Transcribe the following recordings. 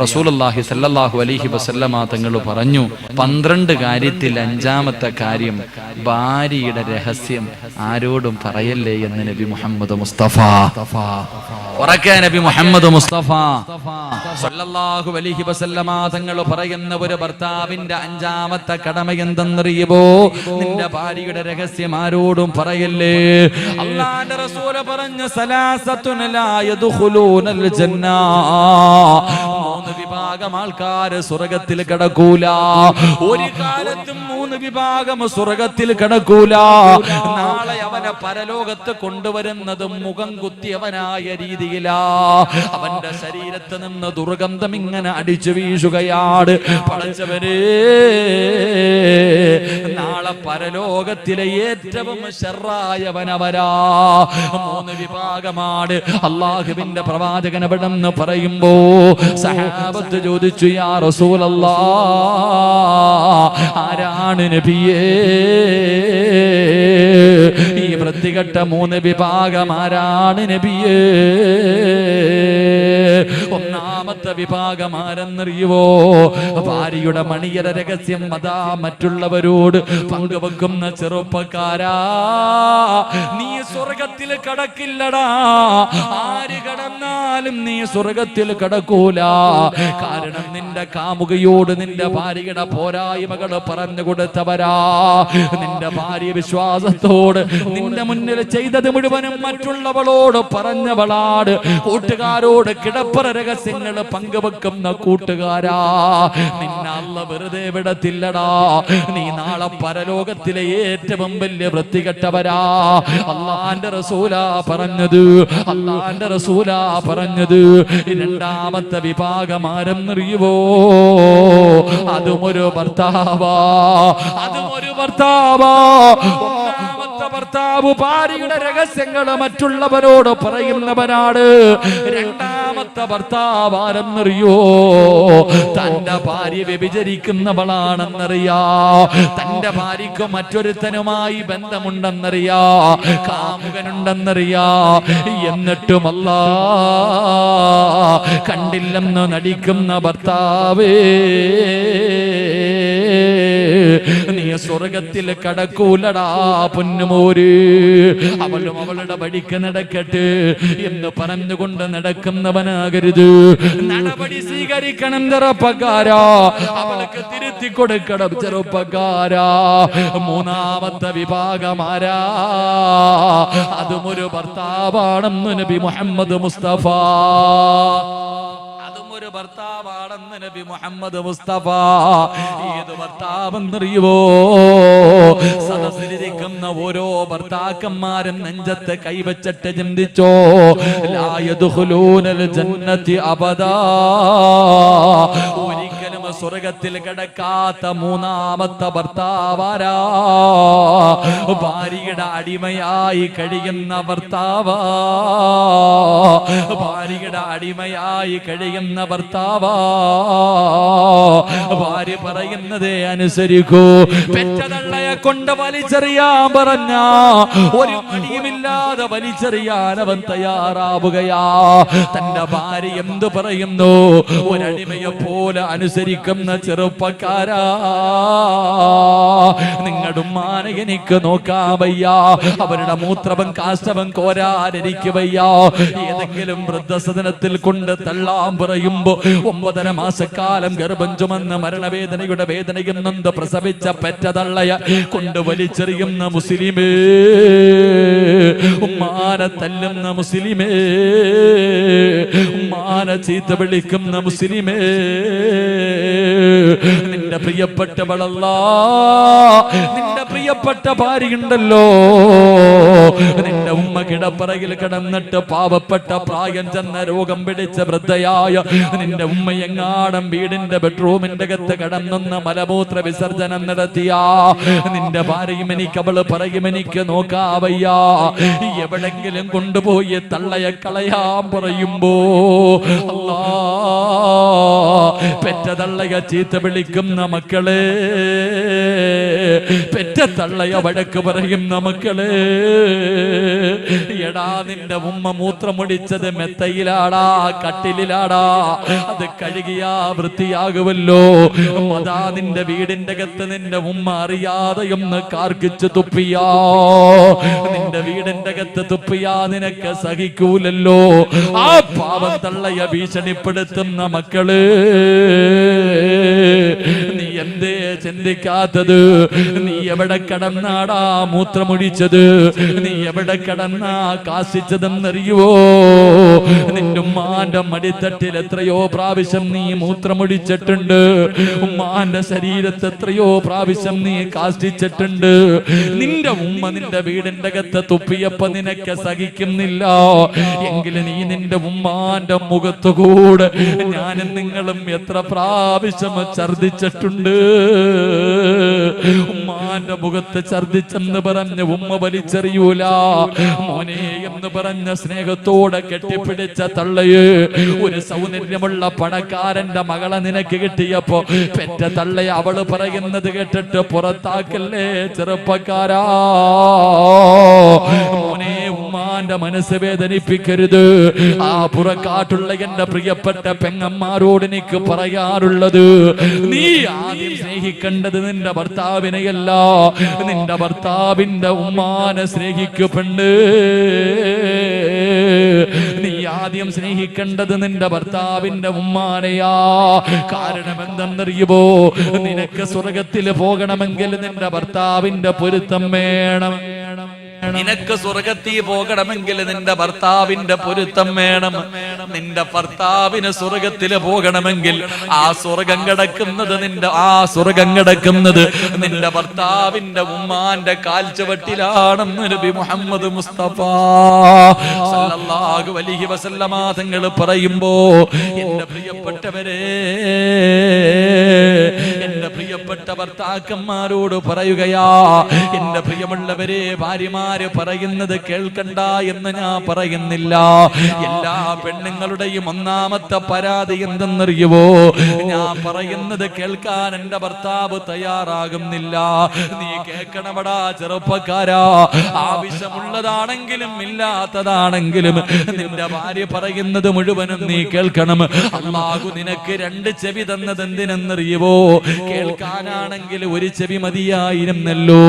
റസൂലുള്ളാഹി സ്വല്ലല്ലാഹു അലൈഹി വസല്ലമ തങ്ങൾ പറഞ്ഞു, 12 കാര്യത്തിൽ 5-ാമത്തെ കാര്യം ഭാര്യയുടെ രഹസ്യം ആരോടും പറയല്ലേ എന്ന് നബി മുഹമ്മദ് മുസ്തഫ. ഉറക്കെ നബി മുഹമ്മദ് മുസ്തഫ സ്വല്ലല്ലാഹു അലൈഹി വസല്ലമ തങ്ങൾ പറയുന്ന ഒരു ഭർത്താവിന്റെ 5-ാമത്തെ കടമ എന്തെന്നറിയുമോ? നിന്റെ ഭാര്യയുടെ രഹസ്യം ആരോടും പറയല്ലേ. അല്ലാഹുവിന്റെ റസൂൽ പറഞ്ഞു, സലാസത്തുൻ ലാ യദ്ഖുലൂനൽ ജന്ന, 3 വിഭാഗം ആൾക്കാർ സ്വർഗ്ഗത്തിൽ കടക്കൂല. ഒരു കാലത്തും 3 വിഭാഗം സ്വർഗ്ഗത്തിൽ കടക്കൂല. നാളെ അവനെ പരലോകത്ത് കൊണ്ടുവരുന്നത് മുഖം കുത്തിയവനായ രീതിയിലാ. അവന്റെ ശരീരത്ത് നിന്ന് ദുർഗന്ധം ഇങ്ങനെ അടിച്ചു വീഴുകയാണ്. പടച്ചവനെ, നാളെ പരലോകത്തിലെ ഏറ്റവും ശർറായവനവരാ. 3 വിഭാഗമാണ്. അല്ലാഹുവിന്റെ പ്രവാചകൻ അവിടെന്ന് പറയുമ്പോ സഹാബത്ത് ചോദിച്ചു, യാ റസൂലല്ലാഹ്, ആരാണ് നബിയേ ഈ വൃത്തികെട്ട 3 വിഭാഗം? ആരാണ് നബിയേ? ഒന്നാമത്തെ വിഭാഗം ആരെന്നറിയുവോ? ഭാര്യയുടെ മണിയര രഹസ്യം അതാ മറ്റുള്ളവരോട് പങ്കുവെക്കുന്ന ചെറുപ്പക്കാരാ, നീ സ്വർഗത്തിൽ കടക്കില്ലടാ. ആര് കടന്നാലും നീ സ്വർഗത്തിൽ കടക്കൂല. കാരണം നിന്റെ കാമുകയോട് നിന്റെ ഭാര്യയുടെ പോരായ്മകൾ പറഞ്ഞു കൊടുത്തവരാ. നിന്റെ ഭാര്യ വിശ്വാസത്തോട് നിന്റെ മുന്നിൽ ചെയ്തത് മുഴുവനും മറ്റുള്ളവളോട് പറഞ്ഞവളാട്. കൂട്ടുകാരോട് കിടപ്പറ രഹസ്യങ്ങൾ പങ്കുവെക്കുന്ന കൂട്ടുകാരാ, നിന്നെ അല്ലാഹു വെറുതെ വിടത്തില്ലടാ. നീ നാളെ പരലോകത്തിലെ ഏറ്റവും വലിയ വൃത്തികെട്ടവരാ. അല്ലാഹുവിന്റെ റസൂലാ പറഞ്ഞത്, അല്ലാഹുവിന്റെ റസൂലാ പറഞ്ഞത്. 2-ാമത്തെ വിഭാഗം ആരെന്നറിയുവോ? അതും ഒരു ഭർത്താവാ, അതും ഒരു ഭർത്താവാ. ഭർത്താവ് ഭാര്യയുടെ രഹസ്യങ്ങൾ മറ്റുള്ളവരോട് പറയുന്നവനാണ്. 2-ാമത്തെ ഭർത്താവ് ആരെന്നറിയോ? തന്റെ ഭാര്യ വ്യഭിചരിക്കുന്നവളാണെന്നറിയാ. തന്റെ ഭാര്യക്ക് മറ്റൊരുത്തനുമായി ബന്ധമുണ്ടെന്നറിയാ, കാമുകനുണ്ടെന്നറിയാ. എന്നിട്ടും അല്ലാഹ് കണ്ടില്ലെന്ന് നടിക്കുന്ന ഭർത്താവേ, നീ സ്വർഗത്തിൽ കടക്കൂലടാ പൊന്നുമോര്. അവളും അവളുടെ വഴിക്ക് നടക്കട്ടെ എന്ന് പറഞ്ഞുകൊണ്ട് നടക്കുന്നവനാകരുത്. നടപടി സ്വീകരിക്കണം ചെറുപ്പക്കാരാ, അവൾക്ക് തിരുത്തി കൊടുക്കണം ചെറുപ്പക്കാരാ. 3-ാമത്തെ വിഭാഗമാരാ? അതും ഒരു ഭർത്താവാണെന്ന് നബി മുഹമ്മദ് മുസ്തഫ. ഒരു ഭർത്താവാണെന്ന് നബി മുഹമ്മദ് മുസ്തഫ. ഏത് ഭർത്താവെന്നറിയുവോ? സദസ്സിലിരിക്കുന്ന ഓരോ ഭർത്താക്കന്മാരും നെഞ്ചത്ത് കൈവച്ചിട്ട് ചിന്തിച്ചോ, ലാ യദ്ഖുലൂനൽ ജന്നതി അബദാ, ഒരിക്കലും സ്വർഗത്തിൽ കിടക്കാത്ത 3-ാമത്തെ ഭർത്താവാരാ? ഭാര്യയുടെ അടിമയായി കഴിയുന്ന ഭർത്താവാ, ഭാര്യയുടെ അടിമയായി കഴിയുന്ന ഭർത്താവാ. ഭാര്യ പറയുന്നതേ അനുസരിക്കൂ. പെറ്റതള്ളയെ കൊണ്ട് വലിച്ചെറിയാൻ പറഞ്ഞ ഒരു മടിയുമില്ലാതെ വലിച്ചെറിയാൻ അവൻ തയ്യാറാവുകയാ. തന്റെ ഭാര്യ എന്ത് പറയുന്നു ഒരടിമയെ പോലെ അനുസരിക്കുന്ന ചെറുപ്പക്കാരാ, നിങ്ങളുടെ ഉമ്മാനെ എനിക്ക് നോക്കാൻ വയ്യ, അവരുടെ മൂത്രവും കാഷ്ടവും കോരാനെനിക്ക് വയ്യ. ഏതെങ്കിലും വൃദ്ധസദനത്തിൽ കൊണ്ട് തള്ളാൻ പറയുമ്പോ 9.5 മാസക്കാലം ഗർഭം ചുമന്ന് മരണവേദനയുടെ വേദനയും നൊന്ത് പ്രസവിച്ച പെറ്റതള്ളയ കൊണ്ട് വലിച്ചെറിയുന്ന മുസ്ലിമേ, ഉമ്മാനെ തല്ലുന്ന മുസ്ലിമേ, ഉമ്മാനെ ചീത്ത വിളിക്കുന്ന മുസ്ലിമേ, നിന്റെ പ്രിയപ്പെട്ടവളല്ല, നിന്റെ പ്രിയപ്പെട്ട ഭാര്യയുണ്ടല്ലോ, നിന്റെ ഉമ്മ കിടപ്പറയിൽ കിടന്നിട്ട് പാവപ്പെട്ട പ്രായം ചെന്ന രോഗം പിടിച്ച വൃദ്ധയായ നിന്റെ ഉമ്മയെങ്ങാടം വീടിന്റെ ബെഡ്റൂമിന്റെ അകത്ത് കിടന്നൊന്ന് മലമൂത്ര വിസർജനം നടത്തിയ നിന്റെ ഭാര്യയും എനിക്ക് അവള് പറയും എനിക്ക് നോക്കാവയ്യ, എവിടെങ്കിലും കൊണ്ടുപോയി തള്ളയെ കളയാൻ പറയുമ്പോ അല്ലാ പെറ്റ തള്ളയെ ചീത്ത വിളിക്കുന്ന മക്കളെ പെറ്റ തള്ളയ വഴക്ക് പറയുന്ന മക്കളെ, എടാ നിന്റെ ഉമ്മ മൂത്രമൊടിച്ചത് മെത്തയിലാടാ, കട്ടിലാടാ, അത് കഴുകിയാ വൃത്തിയാകുമല്ലോ. അതാ നിന്റെ വീടിന്റെ അകത്ത് നിന്റെ ഉമ്മ അറിയാതെ ഒന്ന് കാർക്കിച്ച് തുപ്പിയാ, നിന്റെ വീടിന്റെ അകത്ത് തുപ്പിയാ നിനക്ക് സഹിക്കൂലല്ലോ. ആ പാവം തള്ളയ ഭീഷണിപ്പെടുത്തുന്ന മക്കള്, നീ എന്തേ ചിന്തിക്കാത്തത്? നീ എവിടെ കടന്നാടാ മൂത്രമൊഴിച്ചത്? നീ എവിടെ കടന്നാ കാശിച്ചതെന്നറിയുവോ? നിന്റെ ഉമ്മാന്റെ മടിത്തട്ടിൽ എത്രയോ പ്രാവശ്യം നീ മൂത്രമൊഴിച്ചിട്ടുണ്ട്. ഉമ്മാന്റെ ശരീരത്ത് എത്രയോ പ്രാവശ്യം നീ കാഷ്ടിച്ചിട്ടുണ്ട്. നിന്റെ ഉമ്മ നിന്റെ വീടിന്റെ അകത്ത് തുപ്പിയപ്പോ നിനക്ക് സഹിക്കുന്നില്ല എങ്കിലും നീ നിന്റെ ഉമ്മാന്റെ മുഖത്തുകൂടെ ഞാനും നിങ്ങളും എത്ര പ്രാവശ്യം ഛർദിച്ചിട്ടുണ്ട്. ഉമ്മാന്റെ മുഖത്ത് ഛർദിച്ചെന്ന് പറഞ്ഞ് ഉമ്മ വലിച്ചെറിയൂല. മോനെ എന്ന് പറഞ്ഞ സ്നേഹത്തോടെ കെട്ടിപ്പിടിച്ച തള്ളയെ, ഒരു സൗന്ദര്യമുള്ള പണക്കാരന്റെ മകളെ നിനക്ക് കിട്ടിയപ്പോ പെറ്റ തള്ളയെ അവള് പറയുന്നത് കേട്ടിട്ട് പുറത്താക്കല്ലേ ചെറുപ്പക്കാരാ. മോനെ, ഉമ്മാന്റെ മനസ്സ് വേദനിപ്പിക്കരുത്. ആ പുറക്കാട്ടുള്ള എന്റെ പ്രിയപ്പെട്ട പെങ്ങന്മാരോട് എനിക്ക് പറയാറുള്ളത്, നീ ആദ്യം സ്നേഹിക്കേണ്ടത് നിന്റെ ഭർത്താവിനെയല്ല, നിന്റെ ഭർത്താവിന്റെ ഉമ്മാനെ സ്നേഹിക്കപ്പെണ്ട്. നീ ആദ്യം സ്നേഹിക്കേണ്ടത് നിന്റെ ഭർത്താവിന്റെ ഉമ്മാനെയാ. കാരണം എന്തെന്നറിയുമോ? നിനക്ക് സ്വർഗത്തിൽ പോകണമെങ്കിൽ നിന്റെ ഭർത്താവിന്റെ പൊരുത്തം വേണം. നിനക്ക് സ്വർഗത്തിൽ പോകണമെങ്കിൽ നിന്റെ ഭർത്താവിന്റെ പൊരുത്തം വേണം. നിന്റെ ഭർത്താവിന് സ്വർഗത്തിൽ പോകണമെങ്കിൽ ആ സ്വർഗം കിടക്കുന്നത് നിന്റെ ഭർത്താവിന്റെ ഉമ്മാന്റെ കാൽച്ചുവട്ടിലാണെന്ന് നബി മുഹമ്മദ് മുസ്തഫ സല്ലല്ലാഹു അലൈഹി വസല്ലമ തങ്ങൾ പറയുമ്പോ, എന്റെ പ്രിയപ്പെട്ടവരെ, എന്റെ പ്രിയപ്പെട്ട ഭർത്താക്കന്മാരോട് പറയുകയാ, എന്റെ പ്രിയമുള്ളവരെ, ഭാര്യമാര് പറയുന്നത് കേൾക്കണ്ട എന്ന് ഞാൻ പറയുന്നില്ല. എല്ലാ പെണ്ണുങ്ങളുടെയും ഒന്നാമത്തെ പരാതി എന്തെന്നറിയുവോ? ഞാൻ പറയുന്നത് കേൾക്കാൻ എന്റെ ഭർത്താവ് തയ്യാറാകുന്നില്ല. നീ കേൾക്കണമടാ ചെറുപ്പക്കാരാ. ആവശ്യമുള്ളതാണെങ്കിലും ഇല്ലാത്തതാണെങ്കിലും നിന്റെ ഭാര്യ പറയുന്നത് മുഴുവനും നീ കേൾക്കണം. അല്ലാഹു നിനക്ക് രണ്ട് ചെവി തന്നത് എന്തിനെന്നറിയുവോ? കേൾക്കാനാണെങ്കിൽ ഒരു ചെവി മതിയായിരുന്നല്ലോ.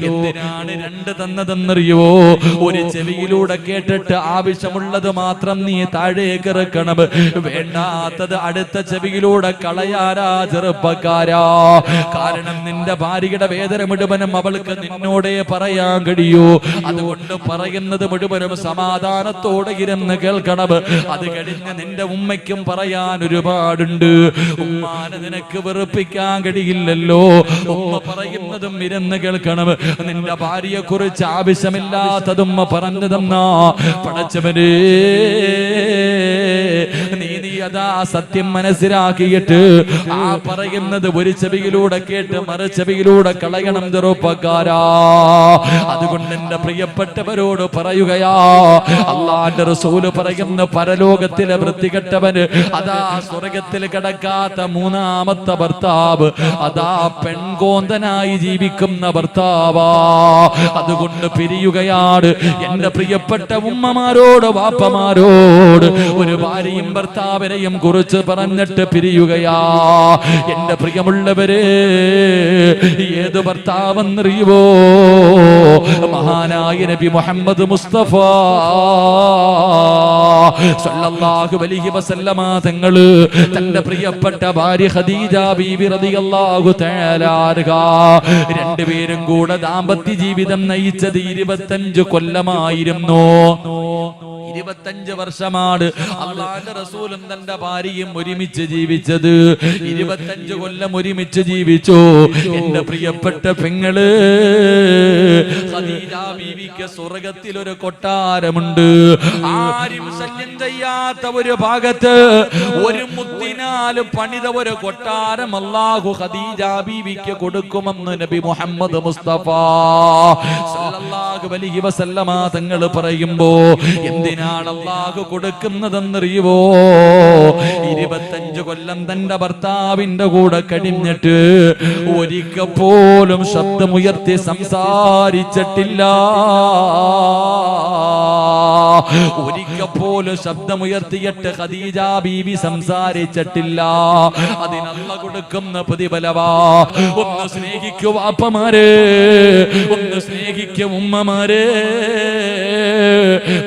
എന്തിനാണ് രണ്ട് തന്നതെന്നറിയുവോ? ഒരു ചെവിയിലൂടെ കേട്ടിട്ട് ആവശ്യമുള്ളത് മാത്രം നീ താഴേക്ക് ഇറക്കണം, വേണ്ടാത്തത് അടുത്ത ചെവിയിലൂടെ കളയാരാ ചെറുപ്പക്കാരാ. കാരണം നിന്റെ ഭാര്യയുടെ വേദന മുഴുവനും അവൾക്ക് നിന്നോടേ പറയാൻ കഴിയൂ. അതുകൊണ്ട് പറയുന്നത് മുഴുവനും സമാധാനത്തോടെ ഇരുന്ന് കേൾക്കണം. അത് കഴിഞ്ഞ് നിന്റെ ഉമ്മയ്ക്കും പറയാൻ ഒരുപാടുണ്ട്. ഉമ്മാനെ നിനക്ക് വെറുപ്പിക്കാൻ കഴിയില്ലല്ലോ. ഉമ്മ പറയുന്നതും ഇരുന്ന് കേൾക്കണം. നിന്റെ ഭാര്യയെ കുറിച്ച് ആവശ്യമില്ലാത്തതും പറഞ്ഞു തന്നാ പടച്ചവനെ, നീ അതാ സത്യം മനസ്സിലാക്കിയിട്ട് ആ പറയുന്നത് ഒരു ചെവിയിലൂടെ കേട്ട് മറു ചെവിയിലൂടെ കളയണം ചെറുപ്പക്കാരാ. അതുകൊണ്ട് എന്റെ പ്രിയപ്പെട്ടവരോട് പറയുകയാ, അല്ലാഹുവിന്റെ റസൂല് പറയുന്ന പരലോകത്തിലെ വൃത്തികെട്ടവന് അതാ സ്വർഗത്തിൽ കിടക്കാത്ത മൂന്നാമത്തെ ഭർത്താവ് അതാ പെൺകോന്തനായി ജീവിക്കുന്ന ഭർത്താവാ. അതുകൊണ്ട് പിരിയുകയാണ്. എന്റെ പ്രിയപ്പെട്ട ഉമ്മമാരോട് വാപ്പമാരോട് ഒരു ഭാര്യയും ഭർത്താവിനെയും കുറിച്ച് പറഞ്ഞിട്ട് പിരിയുകയാ. എന്റെ പ്രിയമുള്ളവരെ, ഏത് ഭർത്താവെന്നറിയുവോ? മഹാനായ നബി മുഹമ്മദ് മുസ്തഫ സല്ലല്ലാഹു അലൈഹി വസല്ലമ തങ്ങള് തന്റെ പ്രിയപ്പെട്ട ഭാര്യ ഖദീജ ബീവി റളിയല്ലാഹു തആല അൻഹാ രണ്ടുപേരും കൂടെ ദാമ്പത്യ ജീവിതം നയിച്ചത് 25 കൊല്ലമായിരുന്നു. 25 വർഷമാണ് അല്ലാഹുവിന്റെ റസൂലും തന്റെ ഭാര്യയും ഒരുമിച്ച് ജീവിച്ചത്. 25 കൊല്ലം ഒരുമിച്ച് ജീവിച്ചു. എന്റെ പ്രിയപ്പെട്ട പെങ്ങള്, ഖദീജ ബീവിക്ക് സ്വർഗത്തിൽ ഒരു കൊട്ടാരമുണ്ട്. ആരും ശല്യം ചെയ്യാത്ത ഒരു ഭാഗത്ത് ഒരു മുത്തിനാൽ പണിത ഒരു കൊട്ടാരം അല്ലാഹു ഖദീജ ബീവിക്ക് കൊടുക്കുമെന്ന് നബി മുഹമ്മദ് മുസ്തഫ സല്ലല്ലാഹു അലൈഹി വസല്ലമ തങ്ങൾ പറയുമ്പോ, എന്തിനാ എന്തിനാണ് അല്ലാഹു കൊടുക്കുന്നതെന്നറിയുവോ? 25 കൊല്ലം തന്റെ ഭർത്താവിന്റെ കൂടെ കഴിഞ്ഞിട്ട് ഒരിക്കൽ പോലും ശബ്ദമുയർത്തി സംസാരിച്ചിട്ടില്ല. ഒരിക്കൽ പോലും ശബ്ദമുയർത്തിയിട്ട് ഖദീജ ബീവി സംസാരിച്ചിട്ടില്ല. അതിനല്ല കൊടുക്കുന്ന പ്രതിഫലവാ. ഒന്ന് സ്നേഹിക്കൂ വാപ്പമാരെ, ഒന്ന് സ്നേഹിക്കും ഉമ്മമാരെ.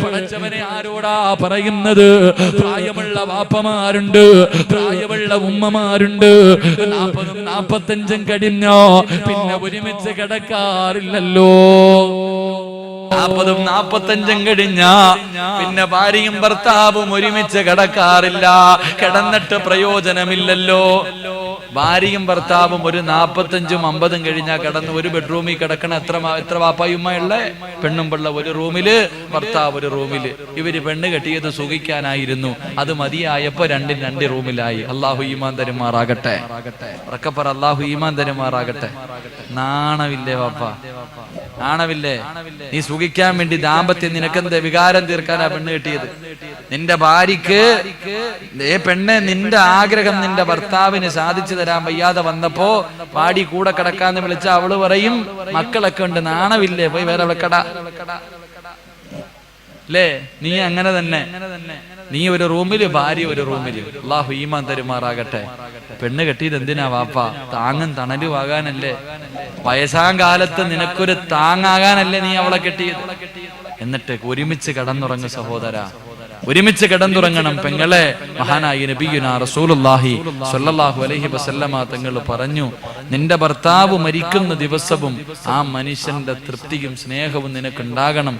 പടച്ചവനെ ആരോടാ പറയുന്നത്? പ്രായമുള്ള വാപ്പമാരുണ്ട്, പ്രായമുള്ള ഉമ്മമാരുണ്ട്. 40 45 കഴിഞ്ഞോ പിന്നെ ഒരുമിച്ച് കിടക്കാറില്ലല്ലോ. 40 45 കഴിഞ്ഞ പിന്നെ ഭാര്യയും ഭർത്താവും ഒരുമിച്ച് കിടക്കാറില്ല. കിടന്നിട്ട് പ്രയോജനമില്ലല്ലോ. ഭാര്യയും ഭർത്താവും ഒരു 45 50 കഴിഞ്ഞാൽ കിടന്ന് ഒരു ബെഡ്റൂമിൽ കിടക്കണ എത്ര വാപ്പായുമ്മയുള്ള പെണ്ണും പിള്ള ഒരു റൂമില്, ഭർത്താവ് ഒരു റൂമില്. ഇവര് പെണ്ണ് കെട്ടിയത് സുഖിക്കാനായിരുന്നു. അത് മതിയായപ്പോ 2 റൂമിലായി. അള്ളാഹു ഈമാൻ തരുമാറാകട്ടെ. ഉറക്കപ്പറ അള്ളാഹു ഈമാൻ തരുമാറാകട്ടെ. നാണവില്ലേ വാപ്പ? നാണവില്ലേ? നീ സുഖിക്കാൻ വേണ്ടി ദാമ്പത്യം നിനക്കെന്ത് വികാരം തീർക്കാനാ പെണ്ണ് കെട്ടിയത്? നിന്റെ ഭാര്യക്ക് പെണ്ണെ നിന്റെ ആഗ്രഹം നിന്റെ ഭർത്താവിന് സാധിച്ചു തരാൻ വയ്യാതെ വന്നപ്പോ പാടി കൂടെ കിടക്കാന്ന് വിളിച്ച അവള് പറയും മക്കളൊക്കെ ഉണ്ട്, നാണവില്ലേ? പോയി വേറെ വിളക്കടാ അല്ലേ? നീ അങ്ങനെ തന്നെ. നീ ഒരു റൂമില്, ഭാര്യ ഒരു റൂമില്. അല്ലാഹു ഈമാൻ തരുമാറാകട്ടെ. പെണ്ണ് കെട്ടിയത് എന്തിനാ വാപ്പ? താങ്ങും തണലും ആകാനല്ലേ? വയസ്സാം കാലത്ത് നിനക്കൊരു താങ്ങാകാനല്ലേ നീ അവളെ കെട്ടിയത്? എന്നിട്ട് ഒരുമിച്ച് കിടന്നുറങ്ങു സഹോദര, ഒരുമിച്ച് കിടന്നുറങ്ങണം പെങ്ങളെ. മഹാനായ നബിയുനാ റസൂലുള്ളാഹി സ്വല്ലല്ലാഹു അലൈഹി വസല്ലമ തങ്ങൾ പറഞ്ഞു, നിന്റെ ഭർത്താവ് മരിക്കുന്ന ദിവസവും ആ മനുഷ്യന്റെ തൃപ്തിയും സ്നേഹവും നിനക്കുണ്ടാകണം.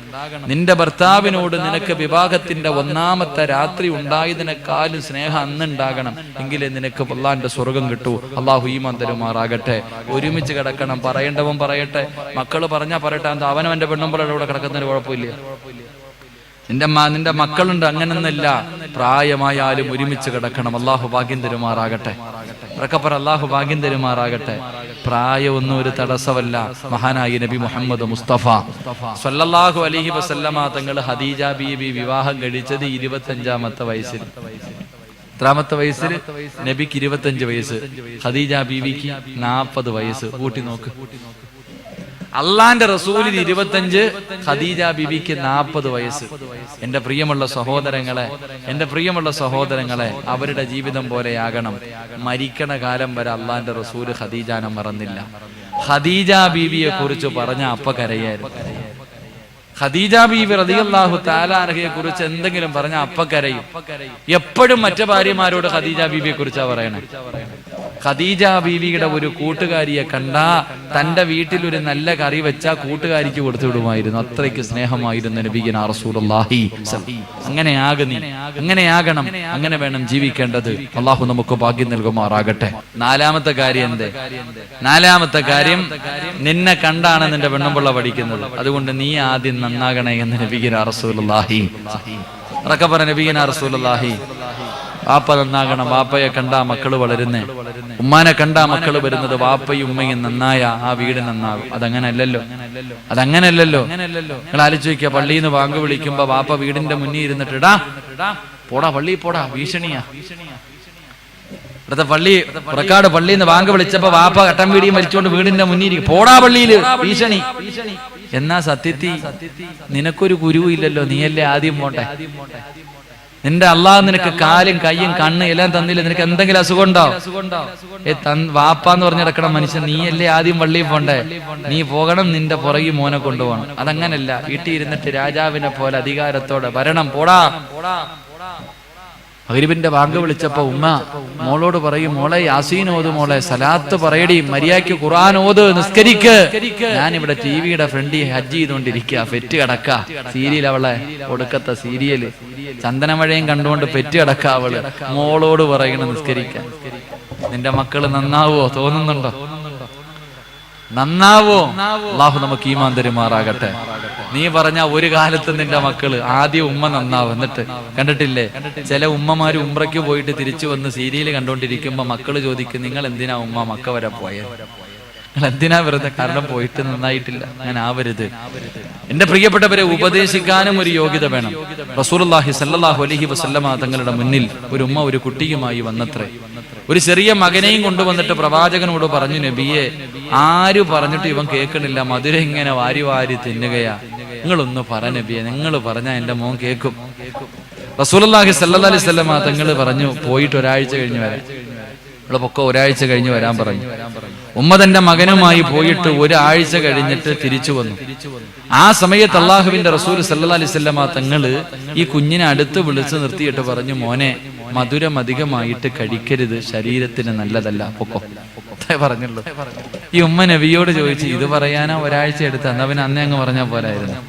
നിന്റെ ഭർത്താവിനോട് നിനക്ക് വിവാഹത്തിന്റെ 1ാമത്തെ രാത്രി ഉണ്ടായതിനേക്കാളും സ്നേഹം അന്നുണ്ടാകണം. എങ്കിലേ നിനക്ക് അല്ലാഹുവിന്റെ സ്വർഗം കിട്ടൂ. അല്ലാഹു ഈമാൻ തരുമാറാകട്ടെ. ഒരുമിച്ച് കിടക്കണം. പറയേണ്ടവൻ പറയട്ടെ, മക്കള് പറഞ്ഞാ പറയട്ടെ. എന്താ അവനവന്റെ പെണ്ണുമ്പോഴാണ് ഇവിടെ കിടക്കുന്നതിന് കുഴപ്പമില്ല. നിന്റെ മക്കളുണ്ട്, അങ്ങനൊന്നല്ല. പ്രായമായാലും ഒരുമിച്ച് കിടക്കണം. അല്ലാഹു ഭാഗ്യം തരുമാറാകട്ടെ. ഉറക്കപ്പറ അല്ലാഹു ഭാഗ്യം തരുമാറാകട്ടെ. പ്രായമൊന്നും ഒരു തടസ്സമല്ല. മഹാനായ നബി മുഹമ്മദ് മുസ്തഫ സ്വല്ലല്ലാഹു അലൈഹി വസല്ലമ തങ്ങൾ ഖദീജ ബീവി വിവാഹം കഴിച്ചത് 25ാമത്തെ വയസ്സിൽ. എത്രാമത്തെ വയസ്സിൽ? നബിക്ക് 25 വയസ്സ്, ഖദീജ ബീവിക്ക് 40 വയസ്സ്. കൂട്ടി നോക്ക്. അള്ളാന്റെ റസൂലിന് 25, ഖദീജ ബീവിക്ക് 40 വയസ്സ്. എന്റെ പ്രിയമുള്ള സഹോദരങ്ങളെ, അവരുടെ ജീവിതം പോലെയാകണം. മരിക്കണ കാലം വരെ അള്ളാന്റെ റസൂല് ഖദീജാനെ മറന്നില്ല. ഖദീജ ബീവിയെ കുറിച്ച് പറഞ്ഞ അപ്പ കരയായിരുന്നു. ഖദീജ ബീവി റളിയല്ലാഹു തആല അൻഹയെ കുറിച്ച് എന്തെങ്കിലും പറഞ്ഞ അപ്പ കരയും. എപ്പോഴും മറ്റു ഭാര്യമാരോട് ഖദീജ ബീവിയെ കുറിച്ചാ പറയണേ. ഖദീജ ബീവിയുടെ ഒരു കൂട്ടുകാരിയെ കണ്ടാ തന്റെ വീട്ടിൽ ഒരു നല്ല കറി വെച്ചാ കൂട്ടുകാരിക്ക് കൊടുത്തു വിടുമായിരുന്നു. അത്രയ്ക്ക് സ്നേഹമായിരുന്നു നബിയുനാ റസൂലുള്ളാഹി. അങ്ങനെയാകണം, അങ്ങനെ വേണം ജീവിക്കേണ്ടത്. അള്ളാഹു നമുക്ക് ഭാഗ്യം നൽകുമാറാകട്ടെ. 4ാമത്തെ കാര്യം എന്തേ? 4ാമത്തെ കാര്യം, നിന്നെ കണ്ടാണ് നിന്റെ പെണ്ണുമ്പിള്ള പഠിക്കുന്നത്. അതുകൊണ്ട് നീ ആദ്യം നന്നാകണേ എന്ന് നബിയുനാ റസൂലുള്ളാഹി. റക്കബറ നബിയുനാ റസൂലുള്ളാഹി. വാപ്പ നന്നാകണം. വാപ്പയെ കണ്ടാ മക്കള് വളരുന്നേ. ഉമ്മാനെ കണ്ടാ മക്കള് വരുന്നത്. വാപ്പയും ഉമ്മയും നന്നായ ആ വീട് നന്നാകും. അതങ്ങനല്ലല്ലോ. നിങ്ങൾ ആലോചിക്കുക, പള്ളിയിൽ നിന്ന് വാങ്ക് വിളിക്കുമ്പോ വാപ്പ വീടിന്റെ മുന്നിൽ ഇരുന്നിട്ട് ഇടാ പോടാ പള്ളി പോടാ ഭീഷണിയാ. ഇവിടുത്തെ പള്ളിയിൽ നിന്ന് വാങ്ക് വിളിച്ചപ്പോ വാപ്പ കട്ടൻ വീടിയും വലിച്ചുകൊണ്ട് വീടിന്റെ മുന്നിൽ പോടാ പള്ളിയില് ഭീഷണി. എന്നാ സത്യത്തിൽ നിനക്കൊരു ഗുരുവും ഇല്ലല്ലോ. നീയല്ലേ ആദ്യം പോട്ടെ. നിന്റെ അള്ളാഹ് നിനക്ക് കാലും കയ്യും കണ്ണ് എല്ലാം തന്നില്ല. നിനക്ക് എന്തെങ്കിലും അസുഖം ഉണ്ടാവും? വാപ്പാന്ന് പറഞ്ഞു കിടക്കണം മനുഷ്യൻ. നീയല്ലേ ആദ്യം പള്ളിയിൽ പോണ്ടേ? നീ പോകണം, നിന്റെ പുറകെ മോനെ കൊണ്ടുപോകണം. അതങ്ങനല്ല. വീട്ടിൽ ഇരുന്നിട്ട് രാജാവിനെ പോലെ അധികാരത്തോടെ വരണം. പോടാ. മഗ്‌രിബിന്റെ ബാങ്ക് വിളിച്ചപ്പോ ഉമ്മ മോളോട് പറയും, മോളെ യാസീൻ ഓത്, മോളെ സലാത്ത് പറയടി, മര്യാദയ്ക്ക് ഖുർആൻ ഓത്, നിസ്കരിക്ക്. ഞാനിവിടെ ടിവിയുടെ ഫ്രണ്ടിൽ ഹജ്ജ് ചെയ്തോണ്ടിരിക്കുക, പെറ്റ് കിടക്ക. സീരിയൽ, അവളെ ഒടുക്കത്തെ സീരിയല് ചന്ദനമഴയും കണ്ടുകൊണ്ട് പെറ്റ് കിടക്ക. അവള് മോളോട് പറയണം നിസ്കരിക്കാൻ. നിന്റെ മക്കള് നന്നാവോ? തോന്നുന്നുണ്ടോ? നന്നാവോ? അല്ലാഹു നമുക്ക് ഈമാൻ തരുമാറാകട്ടെ. നീ പറഞ്ഞ ഒരു കാലത്ത് നിന്റെ മക്കള് ആദ്യം ഉമ്മ നന്നാവും. എന്നിട്ട് കണ്ടിട്ടില്ലേ ചില ഉമ്മമാര് ഉംറയ്ക്ക് പോയിട്ട് തിരിച്ചു വന്ന് സീരിയല് കണ്ടോണ്ടിരിക്കുമ്പോ മക്കള് ചോദിക്കും, നിങ്ങൾ എന്തിനാ ഉമ്മ മക്ക വരെ പോയത്? നിങ്ങൾ എന്തിനാ വെറുതെ? കാരണം പോയിട്ട് നന്നായിട്ടില്ല, അങ്ങനെ ആവരുത്. എന്റെ പ്രിയപ്പെട്ടവരെ, ഉപദേശിക്കാനും ഒരു യോഗ്യത വേണം. റസൂലുള്ളാഹി സ്വല്ലല്ലാഹു അലൈഹി വസല്ലമ തങ്ങളുടെ മുന്നിൽ ഒരു ഉമ്മ ഒരു കുട്ടിയുമായി വന്നത്രേ. ഒരു ചെറിയ മകനെയും കൊണ്ടുവന്നിട്ട് പ്രവാചകനോട് പറഞ്ഞു, നബിയെ, ആര് പറഞ്ഞിട്ട് ഇവൻ കേൾക്കണില്ല, മധുരം ഇങ്ങനെ വാരി വാരി തിന്നുകയാ, നിങ്ങളൊന്ന് പറ നബിയെ, നിങ്ങൾ പറഞ്ഞാൽ എന്റെ മോൻ കേൾക്കും. റസൂലുള്ളാഹി സ്വല്ലല്ലാഹു അലൈഹി വസല്ലമ തങ്ങൾ പറഞ്ഞു, പോയിട്ട് ഒരാഴ്ച കഴിഞ്ഞ് വരാം. പൊക്കെ ഒരാഴ്ച കഴിഞ്ഞ് വരാൻ പറഞ്ഞു. ഉമ്മ തന്റെ മകനുമായി പോയിട്ട് ഒരാഴ്ച കഴിഞ്ഞിട്ട് തിരിച്ചു വന്നു. ആ സമയത്ത് അള്ളാഹുവിന്റെ റസൂൽ സല്ലല്ലാഹു അലൈഹി വസല്ലമ തങ്ങള് ഈ കുഞ്ഞിനെ അടുത്ത് വിളിച്ചു നിർത്തിയിട്ട് പറഞ്ഞു, മോനെ, മധുരം അധികമായിട്ട് കഴിക്കരുത്, ശരീരത്തിന് നല്ലതല്ല, പൊക്കോ പറഞ്ഞുള്ളൂ. ഈ ഉമ്മ നബിയോട് ചോദിച്ചു, ഇത് പറയാനാ ഒരാഴ്ച എടുത്ത്? എന്നാ പിന്നെ അന്നേ അങ്ങ് പറഞ്ഞാൽ പോരായിരുന്നു?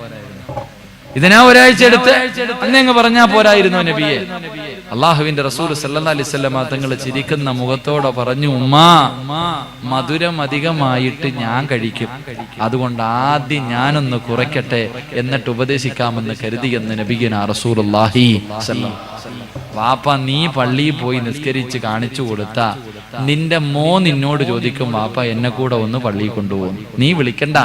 ഇതിനാ ഒരാഴ്ച എടുത്ത് അന്നേ അങ്ങ് പറഞ്ഞാൽ പോരായിരുന്നു നബിയെ? അള്ളാഹുവിന്റെ റസൂൽ സല്ലല്ലാഹു അലൈഹി വസല്ലമ തങ്ങൾ ചിരിക്കുന്ന മുഖത്തോടെ പറഞ്ഞു, ഉമ്മാ, മധുരം അധികമായിട്ട് ഞാൻ കഴിക്കും, അതുകൊണ്ട് ആദ്യം ഞാനൊന്ന് കുറയ്ക്കട്ടെ, എന്നിട്ട് ഉപദേശിക്കാമെന്ന് കരുതിയെന്ന് നബിയുനാ റസൂലുള്ളാഹി സ്വല്ലല്ലാഹു അലൈഹി വസല്ലം. വാപ്പ, നീ പള്ളിയിൽ പോയി നിസ്കരിച്ച് കാണിച്ചു കൊടുത്താ നിന്റെ മോൻ നിന്നോട് ചോദിക്കും, വാപ്പ എന്നെ കൂടെ ഒന്ന് പള്ളിയിൽ കൊണ്ടുപോകും. നീ വിളിക്കണ്ട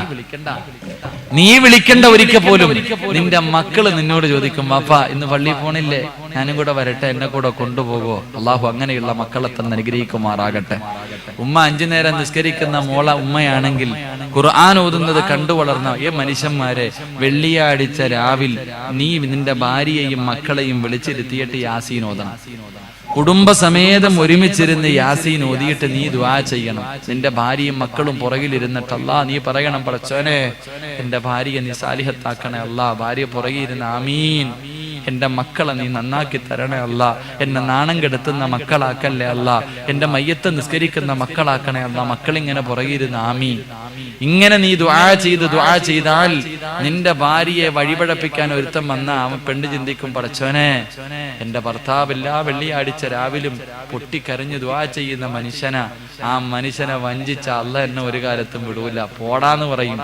ഒരിക്കൽ പോലും. നിന്റെ മക്കള് നിന്നോട് ചോദിക്കും, വാപ്പ ഇന്ന് പള്ളിയിൽ പോണില്ലേ, ഞാനും കൂടെ വരട്ടെ, എന്നെ കൂടെ കൊണ്ടുപോകോ? അള്ളാഹു അങ്ങനെയുള്ള മക്കളെ തന്നെ അനുഗ്രഹിക്കുമാറാകട്ടെ. ഉമ്മ 5 നേരം നിസ്കരിക്കുന്ന മോള ഉമ്മയാണെങ്കിൽ ഖുർആൻ ഓതുന്നത് കണ്ടു വളർന്ന മനുഷ്യന്മാരെ, വെള്ളിയാഴ്ച രാവിൽ നീ നിന്റെ ഭാര്യയെയും മക്കളെയും വിളിച്ചിരുത്തിയിട്ട് യാസീൻ ഓതണം. കുടുംബസമേതം ഒരുമിച്ചിരുന്ന് യാസീൻ ഓതിയിട്ട് നീ ദുആ ചെയ്യണം. നിന്റെ ഭാര്യയും മക്കളും പുറകിലിരുന്നിട്ട്, അല്ലാ നീ പറയണം, പടച്ചോനെ എന്റെ ഭാര്യയെ നീ സാലിഹത്താക്കണേ അല്ലാ, ഭാര്യ പുറകിലിരുന്ന് ആമീൻ, എന്റെ മക്കളെ നീ നന്നാക്കി തരണേ അല്ല, എന്നെ നാണം കെടുത്തുന്ന മക്കളാക്കല്ലേ അല്ല, എന്റെ മയ്യത്ത് നിസ്കരിക്കുന്ന മക്കളാക്കണേ അല്ല. മക്കളിങ്ങനെ പുറകിരുന്ന് ആമീൻ. ഇങ്ങനെ നീ ദുആ ചെയ്താൽ നിന്റെ ഭാര്യയെ വഴിപഴപ്പിക്കാൻ ഒരുത്തം വന്ന അവൻ പെണ്ണ് ചിന്തിക്കും, പടച്ചോനെ എന്റെ ഭർത്താവ് എല്ലാ വെള്ളിയാഴ്ച രാവിലും പൊട്ടിക്കരഞ്ഞ് ദുആ ചെയ്യുന്ന മനുഷ്യനാ, ആ മനുഷ്യനെ വഞ്ചിച്ച അല്ല എന്നെ ഒരു കാലത്തും വിടൂല, പോടാന്ന് പറയും.